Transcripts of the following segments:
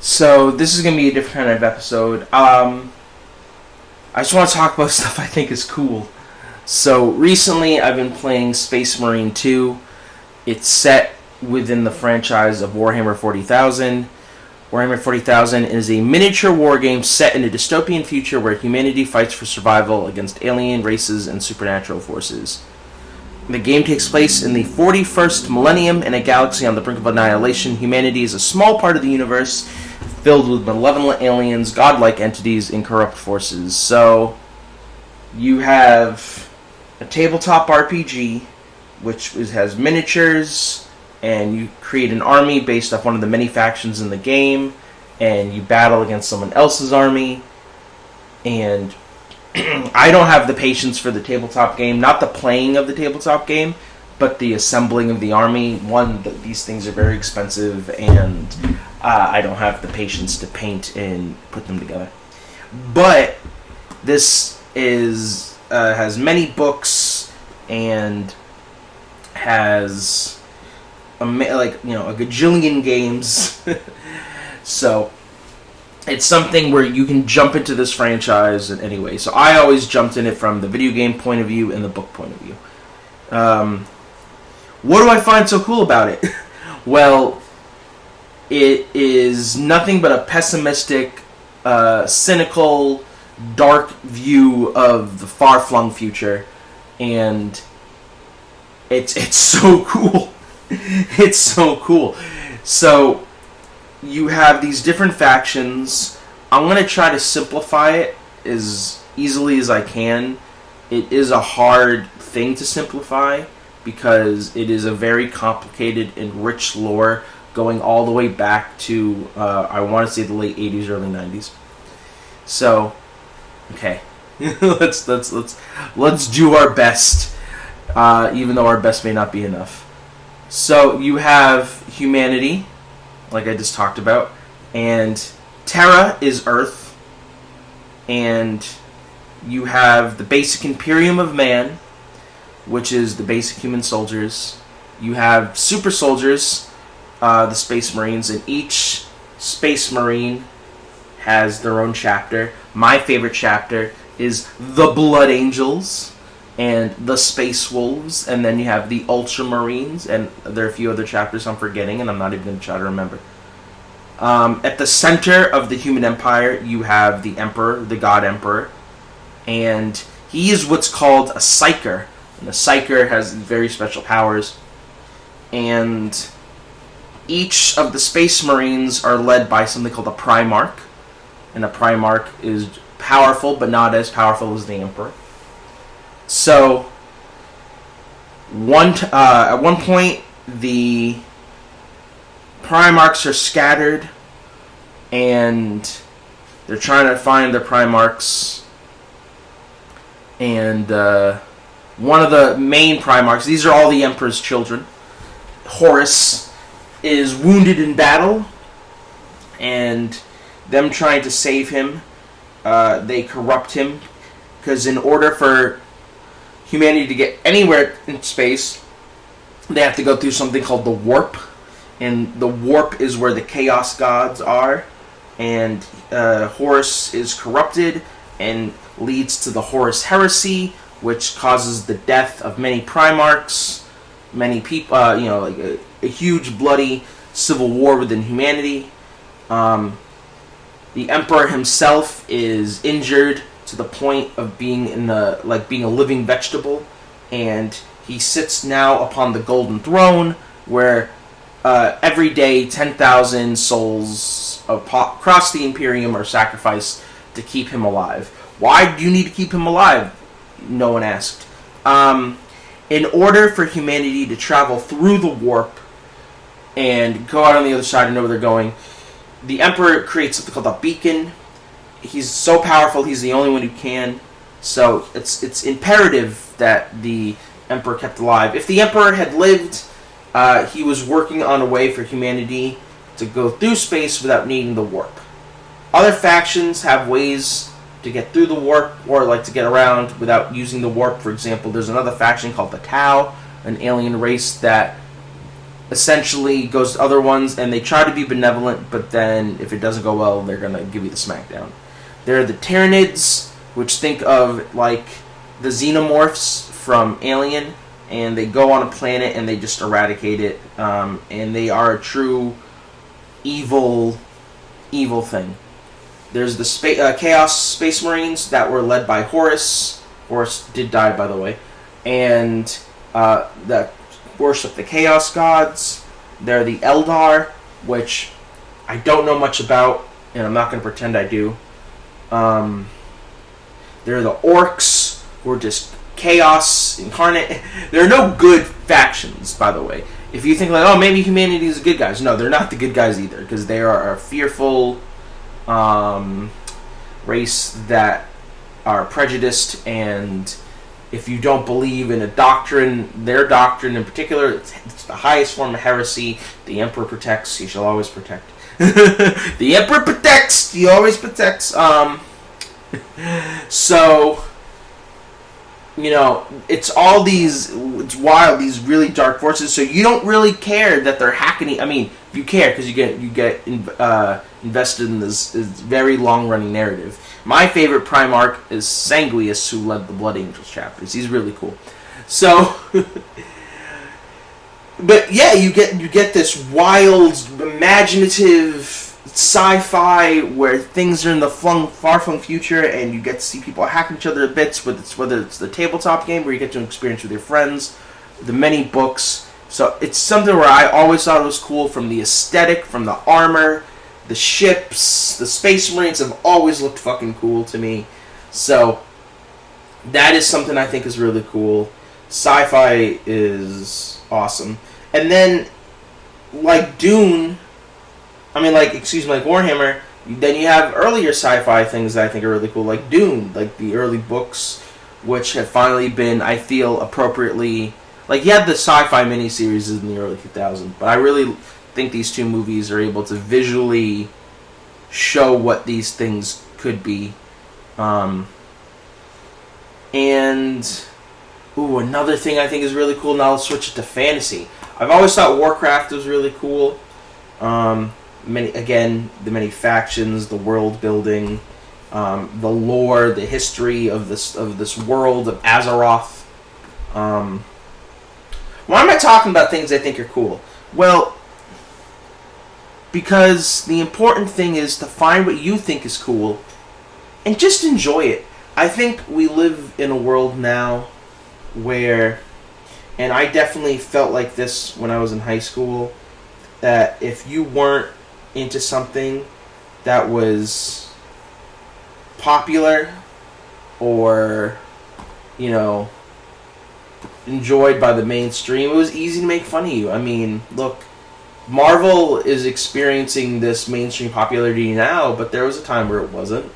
So this is gonna be a different kind of episode. I just want to talk about stuff I think is cool. So recently, I've been playing Space Marine 2. It's set within the franchise of Warhammer 40,000. Warhammer 40,000 is a miniature war game set in a dystopian future where humanity fights for survival against alien races and supernatural forces. The game takes place in the 41st millennium in a galaxy on the brink of annihilation. Humanity is a small part of the universe filled with malevolent aliens, godlike entities, and corrupt forces. So, you have a tabletop RPG, which has miniatures, and you create an army based off one of the many factions in the game, and you battle against someone else's army, and I don't have the patience for the tabletop game, not the playing of the tabletop game, but the assembling of the army. One, these things are very expensive, and I don't have the patience to paint and put them together. But this is has many books and has a gajillion games. So it's something where you can jump into this franchise in any way. So I always jumped in it from the video game point of view and the book point of view. What do I find so cool about it? Well, it is nothing but a pessimistic, cynical, dark view of the far-flung future, and it's so cool. It's so cool. So you have these different factions. I'm going to try to simplify it as easily as I can. It is a hard thing to simplify because it is a very complicated and rich lore going all the way back to, I want to say, the late 80s, early 90s. So, okay. let's do our best, even though our best may not be enough. So, you have humanity, like I just talked about, and Terra is Earth, and you have the basic Imperium of Man, which is the basic human soldiers. You have super soldiers, the Space Marines, and each Space Marine has their own chapter. My favorite chapter is the Blood Angels and the Space Wolves, and then you have the Ultramarines, and there are a few other chapters I'm forgetting, and I'm not even going to try to remember. At the center of the human empire, you have the Emperor, the God Emperor, and he is what's called a Psyker. And the Psyker has very special powers, and each of the Space Marines are led by something called a Primarch, and a Primarch is powerful, but not as powerful as the Emperor. So, at one point, the Primarchs are scattered, and they're trying to find their Primarchs, and one of the main Primarchs, these are all the Emperor's children, Horus, is wounded in battle, and them trying to save him, they corrupt him, because in order for humanity to get anywhere in space, they have to go through something called the Warp, and the Warp is where the Chaos Gods are, and Horus is corrupted, and leads to the Horus Heresy, which causes the death of many Primarchs, many people, a huge bloody civil war within humanity. The Emperor himself is injured to the point of being being a living vegetable, and he sits now upon the Golden Throne, where every day 10,000 souls across the Imperium are sacrificed to keep him alive. Why do you need to keep him alive? No one asked. In order for humanity to travel through the Warp and go out on the other side and know where they're going, the Emperor creates something called a beacon. He's so powerful, he's the only one who can. So it's imperative that the Emperor kept alive. If the Emperor had lived, he was working on a way for humanity to go through space without needing the Warp. Other factions have ways to get through the Warp, or to get around without using the Warp. For example, there's another faction called the Tau, an alien race that essentially goes to other ones, and they try to be benevolent, but then if it doesn't go well, they're gonna give you the smackdown. There are the Tyranids, which think of like the xenomorphs from Alien, and they go on a planet and they just eradicate it, and they are a true evil thing. There's the Chaos Space Marines that were led by Horus. Horus did die, by the way, and that worship the Chaos Gods. They're the Eldar, which I don't know much about, and I'm not going to pretend I do. They're the Orcs, who are just chaos incarnate. There are no good factions, by the way. If you think like, oh, maybe humanity is the good guys. No, they're not the good guys either, because they are a fearful race that are prejudiced, and if you don't believe in a doctrine, their doctrine in particular, it's the highest form of heresy. The Emperor protects, he shall always protect. The Emperor protects, he always protects. So, you know, it's wild, these really dark forces, so you don't really care that they're hacking. I mean, you care because you get invested in this very long-running narrative. My favorite Primarch is Sanguius, who led the Blood Angels chapters. He's really cool. So, but yeah, you get this wild, imaginative sci-fi where things are in the far-flung future, and you get to see people hacking each other to bits, whether it's the tabletop game where you get to experience with your friends, the many books. So it's something where I always thought it was cool, from the aesthetic, from the armor, the ships, the Space Marines have always looked fucking cool to me. So that is something I think is really cool. Sci-fi is awesome. And then, like Dune, like Warhammer, then you have earlier sci-fi things that I think are really cool, like Dune, like the early books, which have finally been, I feel, appropriately... Like, you had the sci-fi miniseries in the early 2000s, but I really think these two movies are able to visually show what these things could be. And... another thing I think is really cool, now let's switch it to fantasy. I've always thought Warcraft was really cool. The many factions, the world building, the lore, the history of this world of Azeroth. Why am I talking about things I think are cool? Well, because the important thing is to find what you think is cool and just enjoy it. I think we live in a world now where, and I definitely felt like this when I was in high school, that if you weren't into something that was popular or, enjoyed by the mainstream, it was easy to make fun of you. I mean, look, Marvel is experiencing this mainstream popularity now, but there was a time where it wasn't.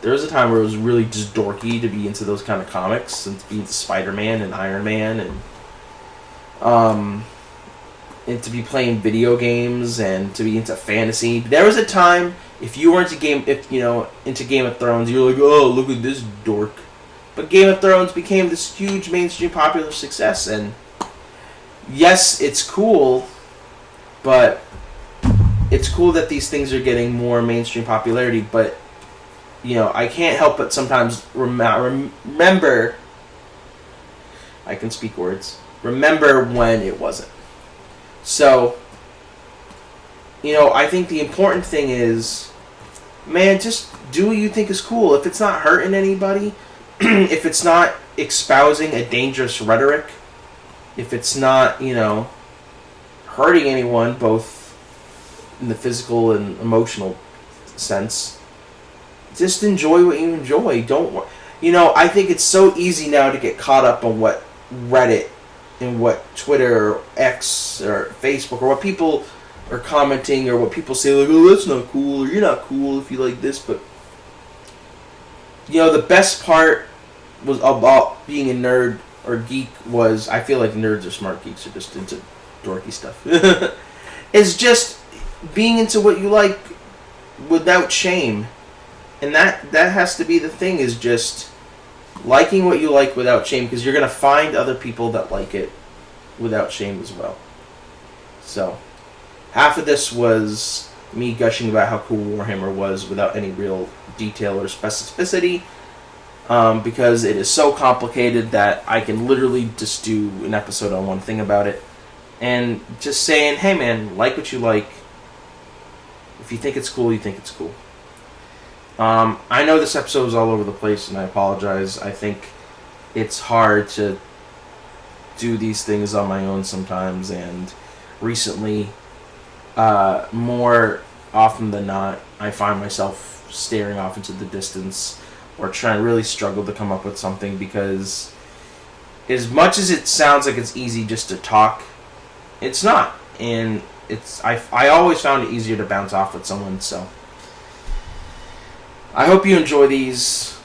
There was a time where it was really just dorky to be into those kind of comics, and to be into Spider-Man and Iron Man, and to be playing video games, and to be into fantasy. There was a time, if you were into Game of Thrones, you were like, oh, look at this dork. But Game of Thrones became this huge mainstream popular success, and yes, it's cool, but it's cool that these things are getting more mainstream popularity, but, I can't help but sometimes remember, I can speak words, remember when it wasn't. So, I think the important thing is, man, just do what you think is cool. If it's not hurting anybody, if it's not espousing a dangerous rhetoric, if it's not, hurting anyone, both in the physical and emotional sense, just enjoy what you enjoy. I think it's so easy now to get caught up on what Reddit and what Twitter or X or Facebook or what people are commenting, or what people say, like, oh, that's not cool, or you're not cool if you like this, but the best part was about being a nerd or geek was, I feel like nerds or smart geeks are just into dorky stuff, is just being into what you like without shame. And that has to be the thing, is just liking what you like without shame, because you're going to find other people that like it without shame as well. So, half of this was me gushing about how cool Warhammer was without any real detail or specificity, because it is so complicated that I can literally just do an episode on one thing about it. And just saying, hey man, like what you like. If you think it's cool, you think it's cool. I know this episode was all over the place, and I apologize. I think it's hard to do these things on my own sometimes, and recently, more often than not, I find myself staring off into the distance or trying to really struggle to come up with something, because as much as it sounds like it's easy just to talk, it's not. And I always found it easier to bounce off with someone, so I hope you enjoy these.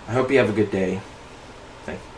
I hope you have a good day. Thank you.